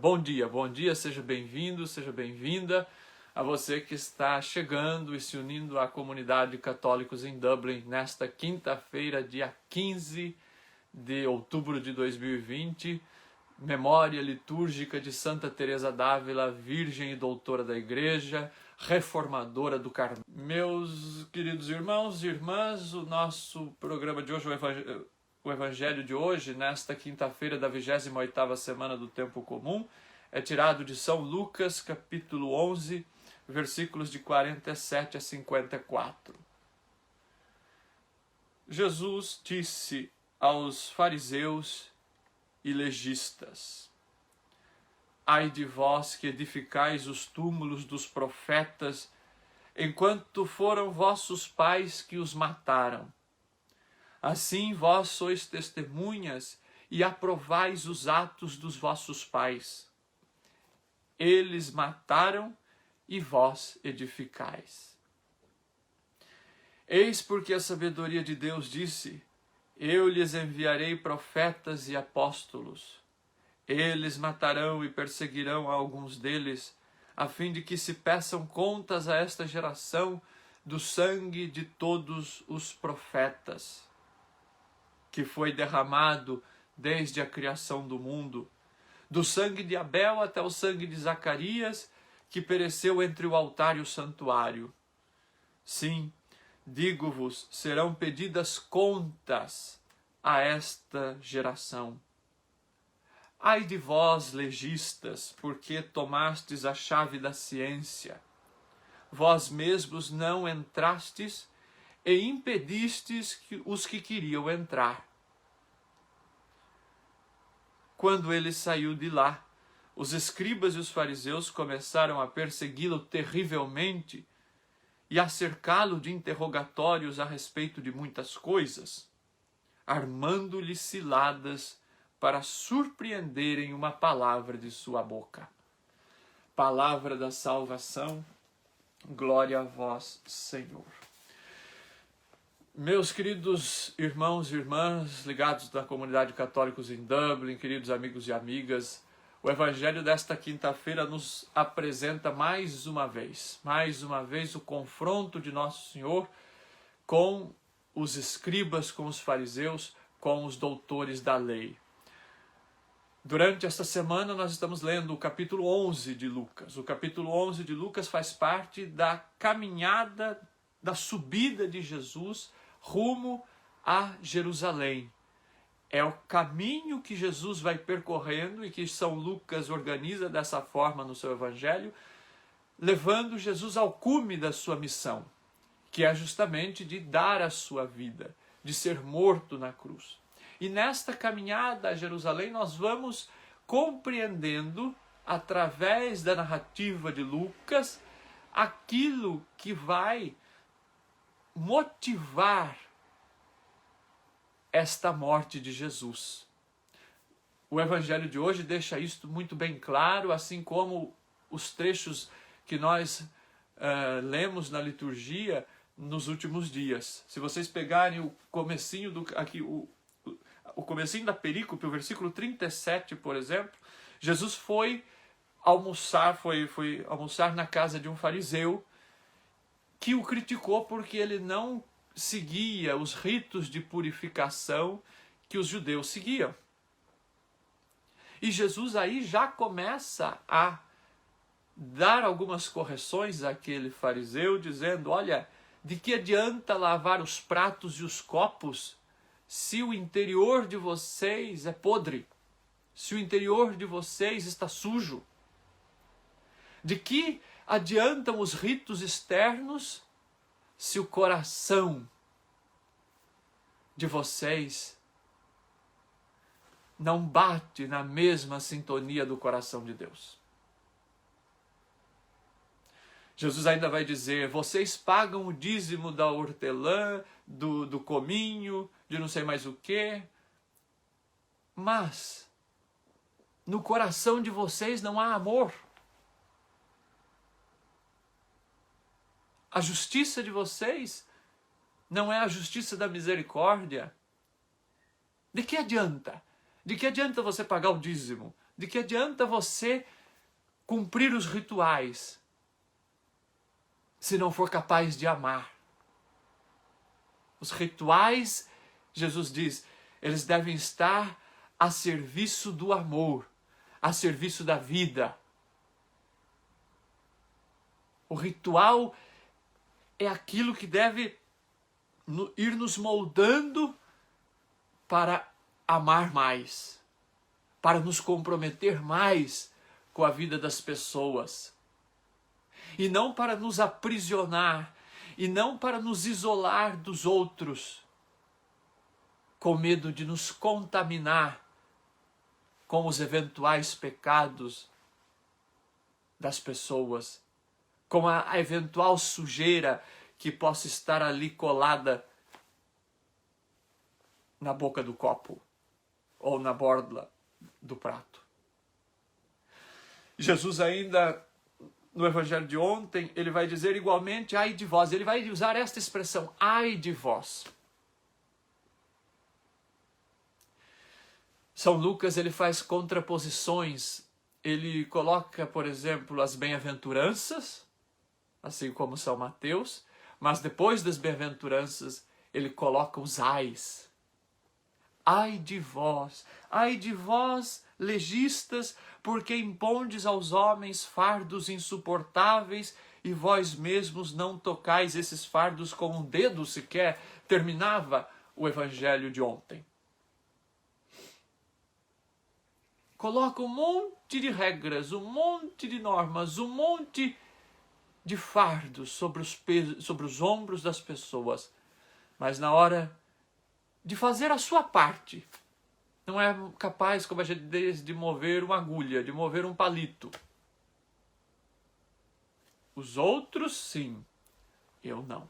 Bom dia, seja bem-vindo, seja bem-vinda a você que está chegando e se unindo à comunidade Católicos em Dublin nesta quinta-feira, dia 15 de outubro de 2020, memória litúrgica de Santa Teresa d'Ávila, Virgem e Doutora da Igreja, reformadora do Carmelo. Meus queridos irmãos e irmãs, o nosso programa de hoje, o Evangelho de hoje, nesta quinta-feira da 28ª semana do Tempo Comum, é tirado de São Lucas, capítulo 11, versículos de 47 a 54. Jesus disse aos fariseus e legistas: Ai de vós que edificais os túmulos dos profetas, enquanto foram vossos pais que os mataram. Assim vós sois testemunhas e aprovais os atos dos vossos pais. Eles mataram e vós edificais. Eis porque a sabedoria de Deus disse: Eu lhes enviarei profetas e apóstolos. Eles matarão e perseguirão alguns deles, a fim de que se peçam contas a esta geração do sangue de todos os profetas, que foi derramado desde a criação do mundo, do sangue de Abel até o sangue de Zacarias, que pereceu entre o altar e o santuário. Sim, digo-vos, serão pedidas contas a esta geração. Ai de vós, legistas, porque tomastes a chave da ciência. Vós mesmos não entrastes e impedistes os que queriam entrar. Quando ele saiu de lá, os escribas e os fariseus começaram a persegui-lo terrivelmente e a cercá-lo de interrogatórios a respeito de muitas coisas, armando-lhe ciladas para surpreenderem uma palavra de sua boca. Palavra da salvação, glória a vós, Senhor. Meus queridos irmãos e irmãs ligados na comunidade Católicos em Dublin, queridos amigos e amigas, o Evangelho desta quinta-feira nos apresenta mais uma vez o confronto de Nosso Senhor com os escribas, com os fariseus, com os doutores da lei. Durante esta semana nós estamos lendo o capítulo 11 de Lucas. O capítulo 11 de Lucas faz parte da caminhada, da subida de Jesus rumo a Jerusalém. É o caminho que Jesus vai percorrendo e que São Lucas organiza dessa forma no seu Evangelho, levando Jesus ao cume da sua missão, que é justamente de dar a sua vida, de ser morto na cruz. E nesta caminhada a Jerusalém nós vamos compreendendo, através da narrativa de Lucas, aquilo que vai motivar esta morte de Jesus. O Evangelho de hoje deixa isto muito bem claro, assim como os trechos que nós lemos na liturgia nos últimos dias. Se vocês pegarem o comecinho o comecinho da perícope, o versículo 37, por exemplo, Jesus foi almoçar na casa de um fariseu que o criticou porque ele não seguia os ritos de purificação que os judeus seguiam. E Jesus aí já começa a dar algumas correções àquele fariseu, dizendo: olha, de que adianta lavar os pratos e os copos se o interior de vocês é podre, se o interior de vocês está sujo? De que adiantam os ritos externos se o coração de vocês não bate na mesma sintonia do coração de Deus? Jesus ainda vai dizer: vocês pagam o dízimo da hortelã, do cominho, de não sei mais o quê, mas no coração de vocês não há amor. A justiça de vocês não é a justiça da misericórdia. De que adianta De que adianta você pagar o dízimo? De que adianta você cumprir os rituais se não for capaz de amar? Os rituais, Jesus diz, eles devem estar a serviço do amor, a serviço da vida. O ritual é aquilo que deve ir nos moldando para amar mais, para nos comprometer mais com a vida das pessoas. E não para nos aprisionar, e não para nos isolar dos outros, com medo de nos contaminar com os eventuais pecados das pessoas, com a eventual sujeira que possa estar ali colada na boca do copo ou na borda do prato. Jesus ainda, no evangelho de ontem, ele vai dizer igualmente, ai de vós. Ele vai usar esta expressão, ai de vós. São Lucas, ele faz contraposições. Ele coloca, por exemplo, as bem-aventuranças, assim como São Mateus, mas depois das bem-aventuranças, ele coloca os ais. Ai de vós, legistas, porque impondes aos homens fardos insuportáveis e vós mesmos não tocais esses fardos com um dedo sequer. Terminava o evangelho de ontem. Coloca um monte de regras, um monte de normas, um monte de fardos sobre os ombros das pessoas. Mas na hora de fazer a sua parte, não é capaz, como a gente diz, de mover uma agulha, de mover um palito. Os outros, sim. Eu não.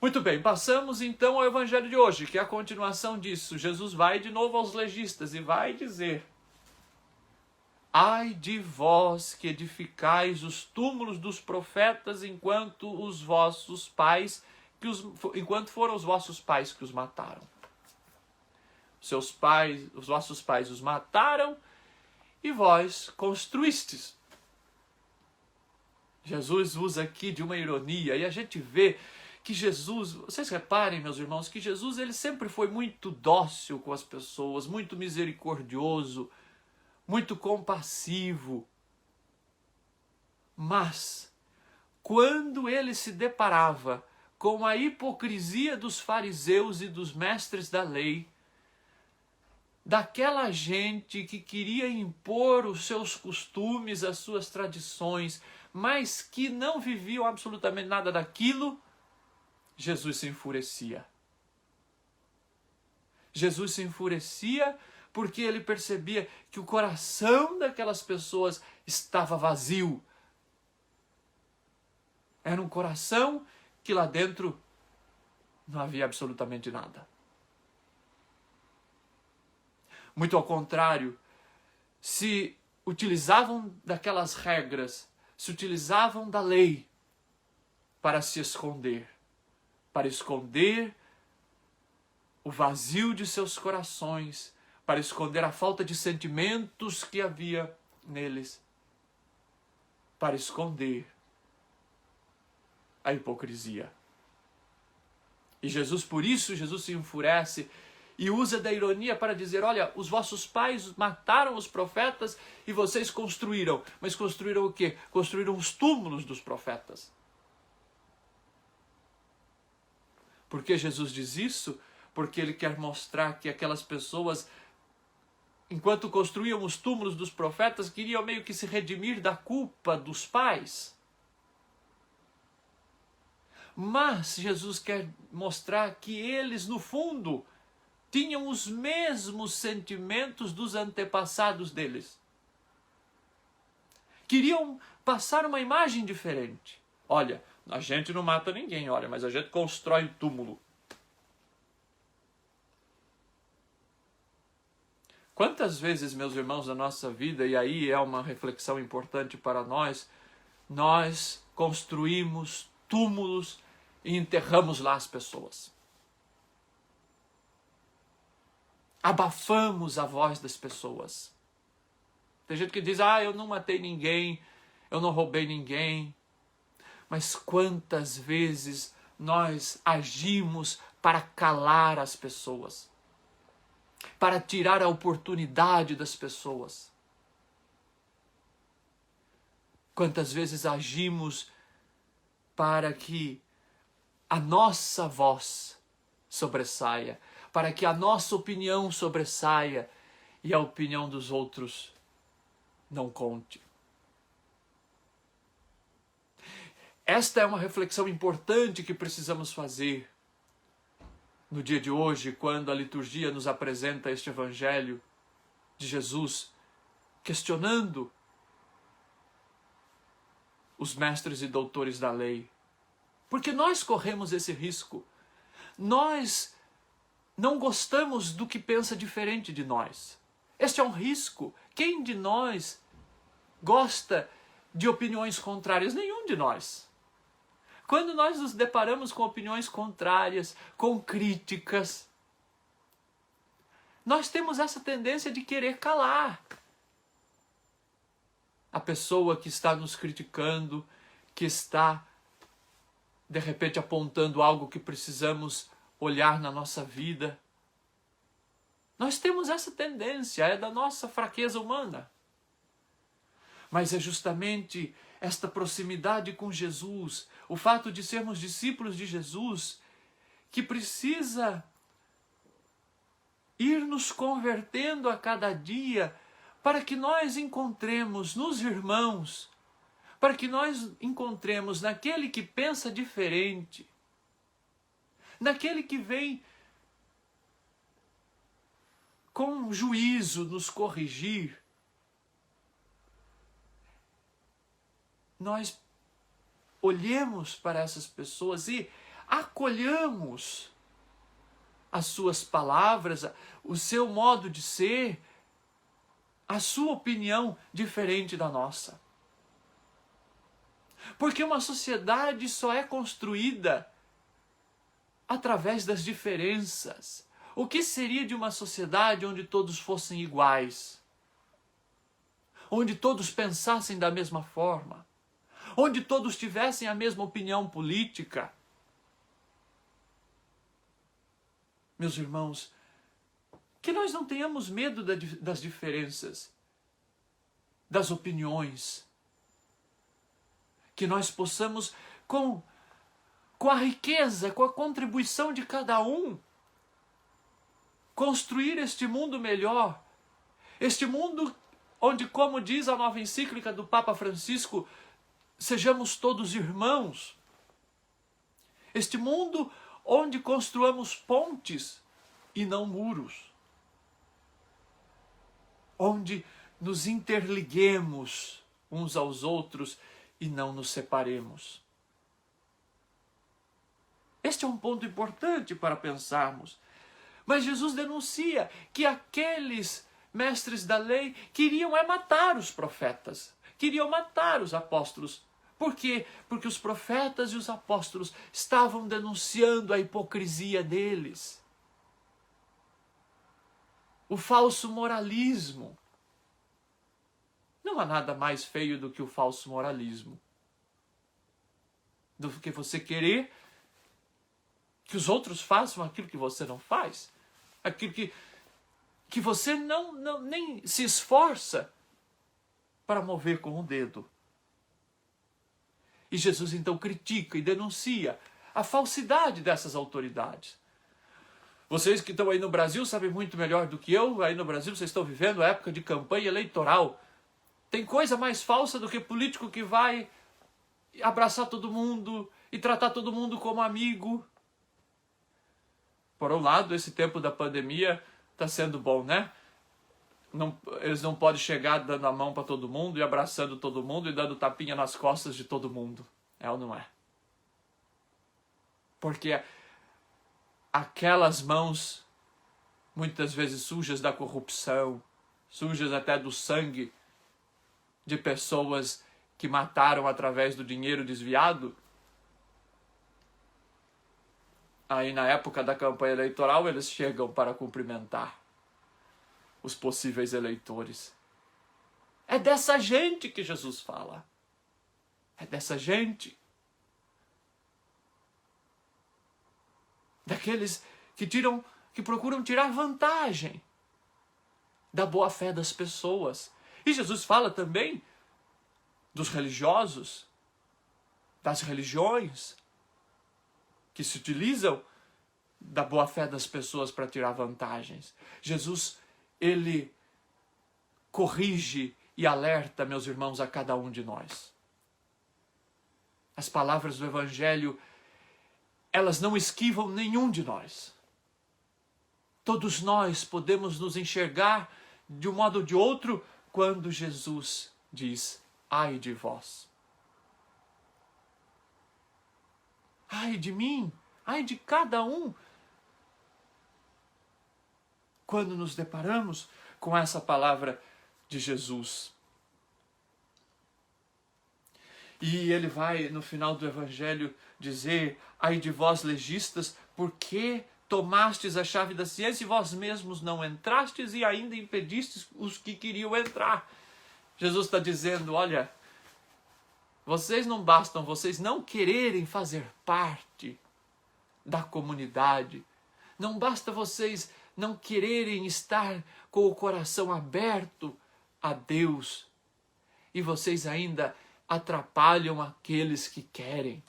Muito bem, passamos então ao evangelho de hoje, que é a continuação disso. Jesus vai de novo aos legistas e vai dizer: ai de vós que edificais os túmulos dos profetas enquanto foram os vossos pais que os mataram. Os vossos pais os mataram e vós construístes. Jesus usa aqui de uma ironia e a gente vê que Jesus, vocês reparem, meus irmãos, que Jesus ele sempre foi muito dócil com as pessoas, muito misericordioso, muito compassivo. Mas, quando ele se deparava com a hipocrisia dos fariseus e dos mestres da lei, daquela gente que queria impor os seus costumes, as suas tradições, mas que não viviam absolutamente nada daquilo, Jesus se enfurecia. Jesus se enfurecia porque ele percebia que o coração daquelas pessoas estava vazio. Era um coração que lá dentro não havia absolutamente nada. Muito ao contrário, se utilizavam daquelas regras, se utilizavam da lei para se esconder, para esconder o vazio de seus corações, para esconder a falta de sentimentos que havia neles, para esconder a hipocrisia. E Jesus, por isso, Jesus se enfurece e usa da ironia para dizer: olha, os vossos pais mataram os profetas e vocês construíram. Mas construíram o quê? Construíram os túmulos dos profetas. Por que Jesus diz isso? Porque ele quer mostrar que aquelas pessoas, enquanto construíam os túmulos dos profetas, queriam meio que se redimir da culpa dos pais. Mas Jesus quer mostrar que eles, no fundo, tinham os mesmos sentimentos dos antepassados deles. Queriam passar uma imagem diferente. Olha, a gente não mata ninguém, olha, mas a gente constrói o túmulo. Quantas vezes, meus irmãos, na nossa vida, e aí é uma reflexão importante para nós construímos túmulos e enterramos lá as pessoas. abafamos a voz das pessoas. Tem gente que diz, eu não matei ninguém, eu não roubei ninguém. Mas quantas vezes nós agimos para calar as pessoas, para tirar a oportunidade das pessoas? Quantas vezes agimos para que a nossa voz sobressaia, para que a nossa opinião sobressaia e a opinião dos outros não conte? Esta é uma reflexão importante que precisamos fazer no dia de hoje, quando a liturgia nos apresenta este Evangelho de Jesus, questionando os mestres e doutores da lei. Porque nós corremos esse risco. Nós não gostamos do que pensa diferente de nós. Este é um risco. Quem de nós gosta de opiniões contrárias? Nenhum de nós. Quando nós nos deparamos com opiniões contrárias, com críticas, nós temos essa tendência de querer calar a pessoa que está nos criticando, que está, de repente, apontando algo que precisamos olhar na nossa vida. Nós temos essa tendência, é da nossa fraqueza humana. Mas é justamente esta proximidade com Jesus, o fato de sermos discípulos de Jesus, que precisa ir nos convertendo a cada dia, para que nós encontremos nos irmãos, para que nós encontremos naquele que pensa diferente, naquele que vem com juízo nos corrigir, nós olhemos para essas pessoas e acolhamos as suas palavras, o seu modo de ser, a sua opinião diferente da nossa. Porque uma sociedade só é construída através das diferenças. O que seria de uma sociedade onde todos fossem iguais? Onde todos pensassem da mesma forma? Onde todos tivessem a mesma opinião política? Meus irmãos, que nós não tenhamos medo das diferenças, das opiniões. Que nós possamos, com a riqueza, com a contribuição de cada um, construir este mundo melhor. Este mundo onde, como diz a nova encíclica do Papa Francisco, sejamos todos irmãos. Este mundo onde construamos pontes e não muros. Onde nos interliguemos uns aos outros e não nos separemos. Este é um ponto importante para pensarmos. Mas Jesus denuncia que aqueles mestres da lei queriam matar os profetas, queriam matar os apóstolos. Por quê? Porque os profetas e os apóstolos estavam denunciando a hipocrisia deles. O falso moralismo. Não há nada mais feio do que o falso moralismo. Do que você querer que os outros façam aquilo que você não faz. Aquilo que você nem se esforça para mover com o dedo. E Jesus então critica e denuncia a falsidade dessas autoridades. Vocês que estão aí no Brasil sabem muito melhor do que eu. Aí no Brasil vocês estão vivendo a época de campanha eleitoral. Tem coisa mais falsa do que político que vai abraçar todo mundo e tratar todo mundo como amigo. Por um lado, esse tempo da pandemia está sendo bom, né? Eles não podem chegar dando a mão para todo mundo e abraçando todo mundo e dando tapinha nas costas de todo mundo. É ou não é? Porque aquelas mãos, muitas vezes sujas da corrupção, sujas até do sangue de pessoas que mataram através do dinheiro desviado, aí na época da campanha eleitoral eles chegam para cumprimentar. os possíveis eleitores. É dessa gente que Jesus fala. É dessa gente. Daqueles que procuram tirar vantagem da boa-fé das pessoas. E Jesus fala também dos religiosos, das religiões, que se utilizam da boa-fé das pessoas para tirar vantagens. Jesus, ele corrige e alerta, meus irmãos, a cada um de nós. As palavras do Evangelho, elas não esquivam nenhum de nós. Todos nós podemos nos enxergar de um modo ou de outro quando Jesus diz: ai de vós. Ai de mim, ai de cada um. Quando nos deparamos com essa palavra de Jesus. E ele vai, no final do Evangelho, dizer: ai de vós legistas, porque tomastes a chave da ciência e vós mesmos não entrastes e ainda impedistes os que queriam entrar. Jesus está dizendo: olha, vocês não bastam vocês não quererem fazer parte da comunidade. Não basta vocês não quererem estar com o coração aberto a Deus. E vocês ainda atrapalham aqueles que querem.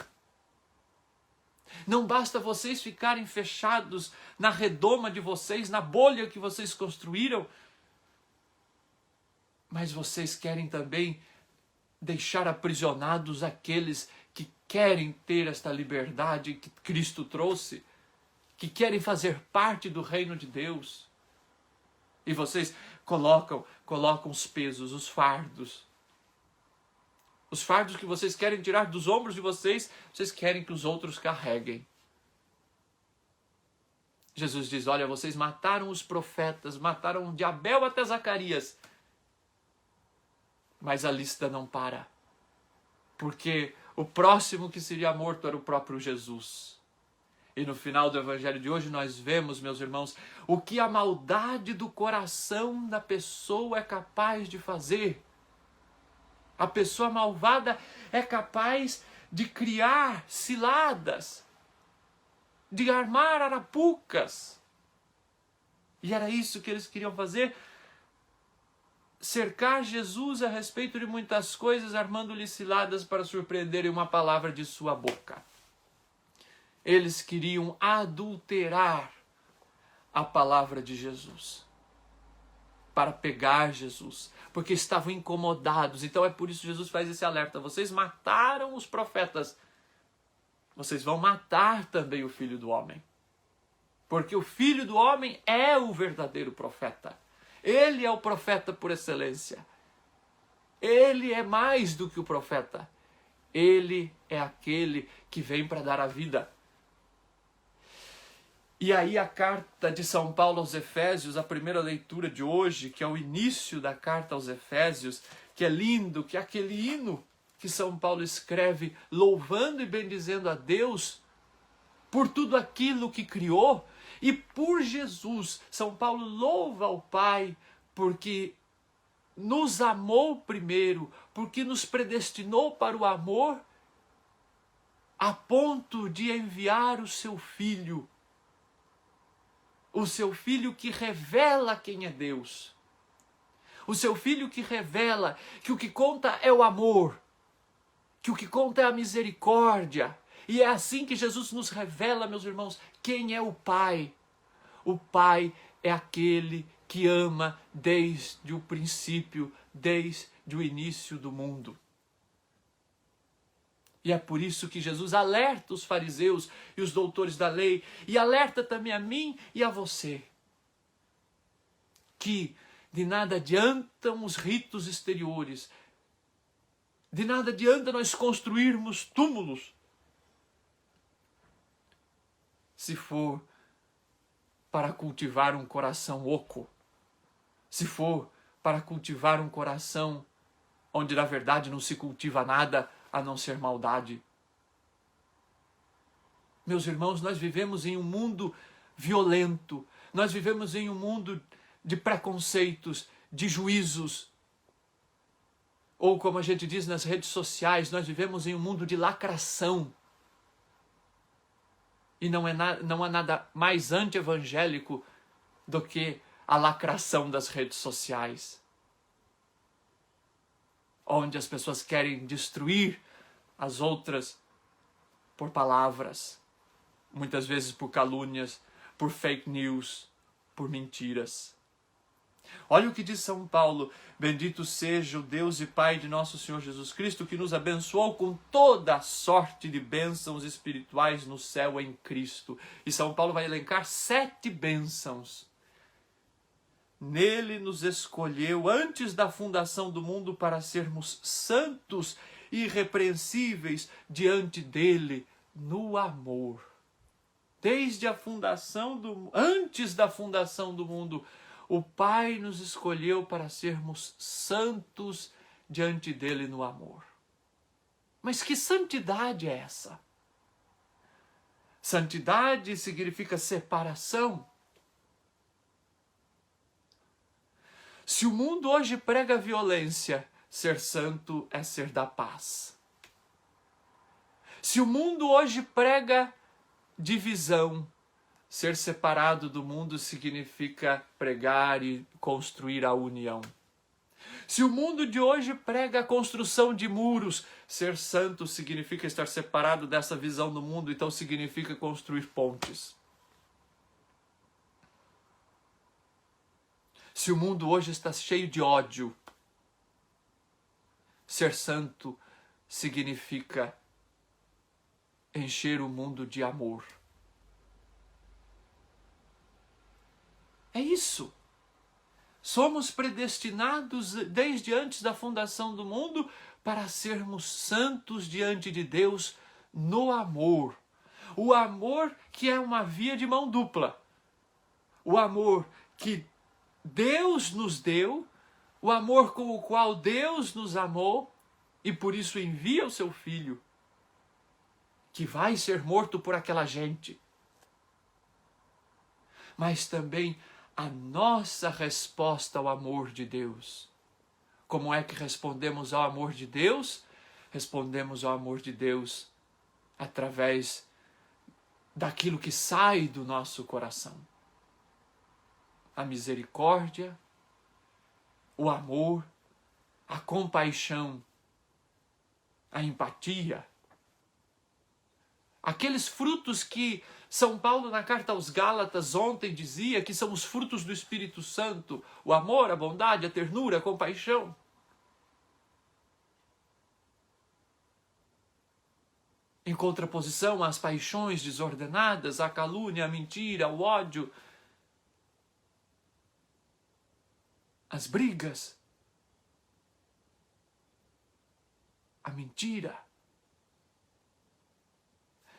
Não basta vocês ficarem fechados na redoma de vocês, na bolha que vocês construíram, mas vocês querem também deixar aprisionados aqueles que querem ter esta liberdade que Cristo trouxe, que querem fazer parte do reino de Deus. E vocês colocam os pesos, os fardos que vocês querem tirar dos ombros de vocês, vocês querem que os outros carreguem. Jesus diz: olha, vocês mataram os profetas, mataram de Abel até Zacarias. Mas a lista não para. Porque o próximo que seria morto era o próprio Jesus. E no final do Evangelho de hoje nós vemos, meus irmãos, o que a maldade do coração da pessoa é capaz de fazer. A pessoa malvada é capaz de criar ciladas, de armar arapucas. E era isso que eles queriam fazer: cercar Jesus a respeito de muitas coisas, armando-lhe ciladas para surpreenderem uma palavra de sua boca. Eles queriam adulterar a palavra de Jesus para pegar Jesus, porque estavam incomodados. Então é por isso que Jesus faz esse alerta: vocês mataram os profetas, vocês vão matar também o Filho do Homem, porque o Filho do Homem é o verdadeiro profeta. Ele é o profeta por excelência. Ele é mais do que o profeta. Ele é aquele que vem para dar a vida. E aí a carta de São Paulo aos Efésios, a primeira leitura de hoje, que é o início da carta aos Efésios, que é lindo, que é aquele hino que São Paulo escreve louvando e bendizendo a Deus por tudo aquilo que criou. E por Jesus, São Paulo louva ao Pai porque nos amou primeiro, porque nos predestinou para o amor, a ponto de enviar o seu Filho. O seu Filho que revela quem é Deus. O seu Filho que revela que o que conta é o amor, que o que conta é a misericórdia. E é assim que Jesus nos revela, meus irmãos, quem é o Pai. O Pai é aquele que ama desde o princípio, desde o início do mundo. E é por isso que Jesus alerta os fariseus e os doutores da lei, e alerta também a mim e a você, que de nada adiantam os ritos exteriores, de nada adianta nós construirmos túmulos, se for para cultivar um coração oco, se for para cultivar um coração onde na verdade não se cultiva nada a não ser maldade. Meus irmãos, nós vivemos em um mundo violento, nós vivemos em um mundo de preconceitos, de juízos. Ou como a gente diz nas redes sociais, nós vivemos em um mundo de lacração. E não há nada mais anti-evangélico do que a lacração das redes sociais, onde as pessoas querem destruir as outras por palavras, muitas vezes por calúnias, por fake news, por mentiras. Olha o que diz São Paulo: bendito seja o Deus e Pai de nosso Senhor Jesus Cristo, que nos abençoou com toda a sorte de bênçãos espirituais no céu em Cristo. E São Paulo vai elencar 7 bênçãos. Nele nos escolheu antes da fundação do mundo para sermos santos e irrepreensíveis diante dele no amor. Desde a fundação antes da fundação do mundo, o Pai nos escolheu para sermos santos diante dele no amor. Mas que santidade é essa? Santidade significa separação. Se o mundo hoje prega violência, ser santo é ser da paz. Se o mundo hoje prega divisão, ser separado do mundo significa pregar e construir a união. Se o mundo de hoje prega a construção de muros, ser santo significa estar separado dessa visão do mundo, então significa construir pontes. Se o mundo hoje está cheio de ódio, ser santo significa encher o mundo de amor. É isso. Somos predestinados desde antes da fundação do mundo para sermos santos diante de Deus no amor. O amor que é uma via de mão dupla. O amor que Deus nos deu, o amor com o qual Deus nos amou e por isso envia o seu Filho, que vai ser morto por aquela gente. Mas também a nossa resposta ao amor de Deus. Como é que respondemos ao amor de Deus? Respondemos ao amor de Deus através daquilo que sai do nosso coração. A misericórdia, o amor, a compaixão, a empatia. Aqueles frutos que São Paulo na carta aos Gálatas ontem dizia que são os frutos do Espírito Santo, o amor, a bondade, a ternura, a compaixão. Em contraposição às paixões desordenadas, à calúnia, à mentira, ao ódio, às brigas, à mentira.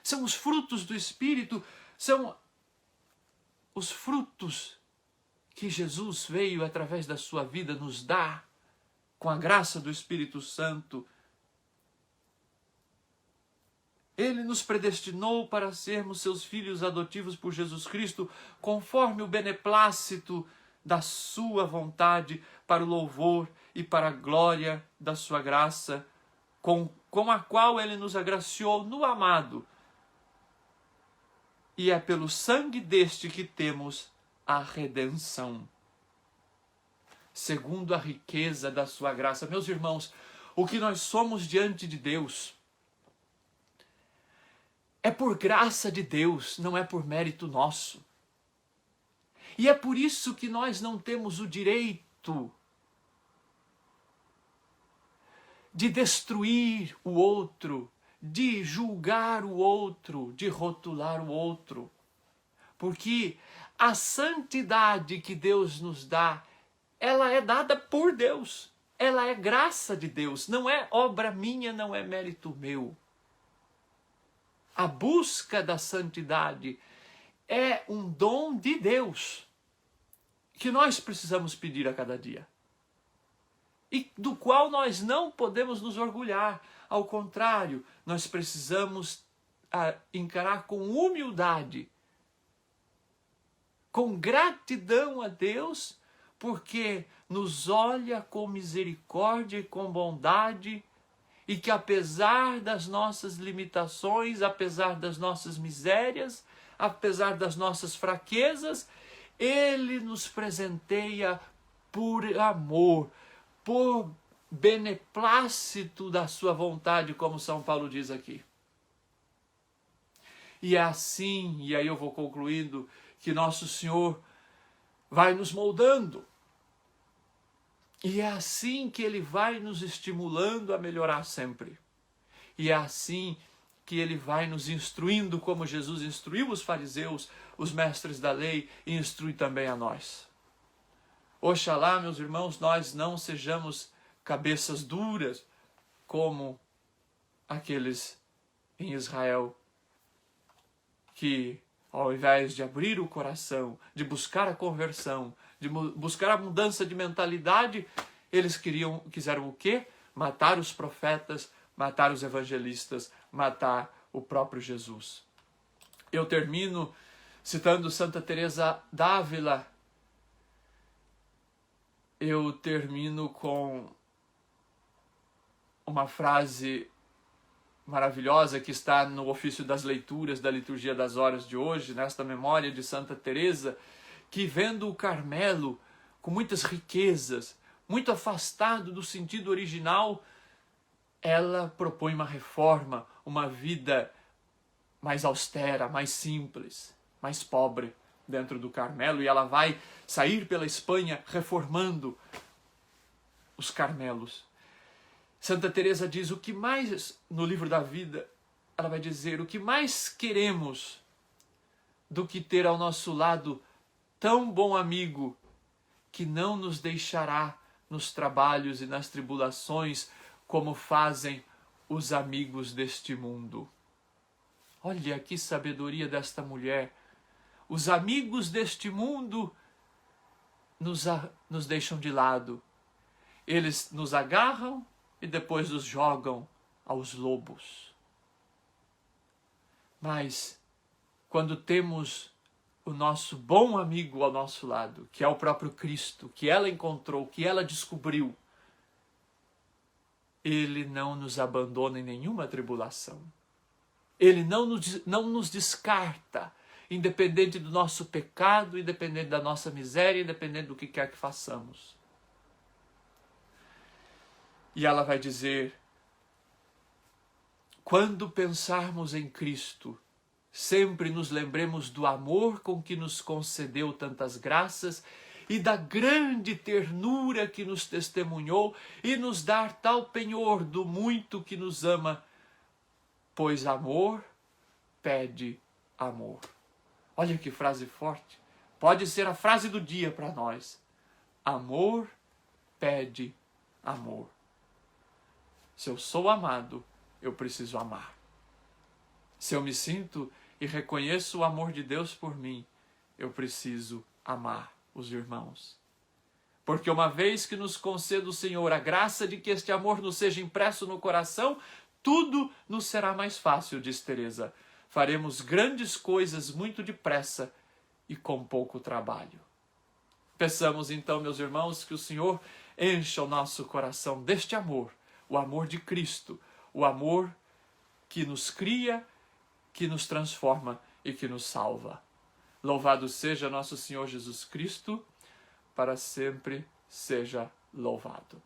São os frutos do Espírito, são os frutos que Jesus veio através da sua vida nos dar, com a graça do Espírito Santo. Ele nos predestinou para sermos seus filhos adotivos por Jesus Cristo, conforme o beneplácito da sua vontade, para o louvor e para a glória da sua graça, com a qual ele nos agraciou no amado. E é pelo sangue deste que temos a redenção, segundo a riqueza da sua graça. Meus irmãos, o que nós somos diante de Deus é por graça de Deus, não é por mérito nosso. E é por isso que nós não temos o direito de destruir o outro, de julgar o outro, de rotular o outro. Porque a santidade que Deus nos dá, ela é dada por Deus. Ela é graça de Deus, não é obra minha, não é mérito meu. A busca da santidade é um dom de Deus que nós precisamos pedir a cada dia e do qual nós não podemos nos orgulhar. Ao contrário, nós precisamos encarar com humildade, com gratidão a Deus porque nos olha com misericórdia e com bondade, e que apesar das nossas limitações, apesar das nossas misérias, apesar das nossas fraquezas, Ele nos presenteia por amor, por beneplácito da sua vontade, como São Paulo diz aqui. E é assim, e aí eu vou concluindo, que nosso Senhor vai nos moldando. E é assim que Ele vai nos estimulando a melhorar sempre. E é assim que Ele vai nos instruindo, como Jesus instruiu os fariseus, os mestres da lei, e instrui também a nós. Oxalá, meus irmãos, nós não sejamos cabeças duras como aqueles em Israel, que ao invés de abrir o coração, de buscar a conversão, de buscar a mudança de mentalidade, eles quiseram o quê? Matar os profetas, matar os evangelistas, matar o próprio Jesus. Eu termino citando Santa Teresa d'Ávila. Eu termino com uma frase maravilhosa que está no ofício das leituras da liturgia das horas de hoje, nesta memória de Santa Teresa, que vendo o Carmelo com muitas riquezas, muito afastado do sentido original, ela propõe uma reforma, uma vida mais austera, mais simples, mais pobre dentro do Carmelo, e ela vai sair pela Espanha reformando os Carmelos. Santa Teresa diz o que mais, no livro da vida, ela vai dizer, o que mais queremos do que ter ao nosso lado tão bom amigo que não nos deixará nos trabalhos e nas tribulações como fazem os amigos deste mundo. Olha que sabedoria desta mulher. Os amigos deste mundo nos deixam de lado. Eles nos agarram e depois os jogam aos lobos. Mas quando temos o nosso bom amigo ao nosso lado, que é o próprio Cristo, que ela encontrou, que ela descobriu, Ele não nos abandona em nenhuma tribulação. Ele não nos descarta, independente do nosso pecado, independente da nossa miséria, independente do que quer que façamos. E ela vai dizer, quando pensarmos em Cristo, sempre nos lembremos do amor com que nos concedeu tantas graças e da grande ternura que nos testemunhou e nos dar tal penhor do muito que nos ama, pois amor pede amor. Olha que frase forte. Pode ser a frase do dia para nós. Amor pede amor. Se eu sou amado, eu preciso amar. Se eu me sinto e reconheço o amor de Deus por mim, eu preciso amar os irmãos. Porque uma vez que nos conceda o Senhor a graça de que este amor nos seja impresso no coração, tudo nos será mais fácil, diz Teresa. Faremos grandes coisas muito depressa e com pouco trabalho. Peçamos então, meus irmãos, que o Senhor encha o nosso coração deste amor, o amor de Cristo, o amor que nos cria, que nos transforma e que nos salva. Louvado seja nosso Senhor Jesus Cristo, para sempre seja louvado.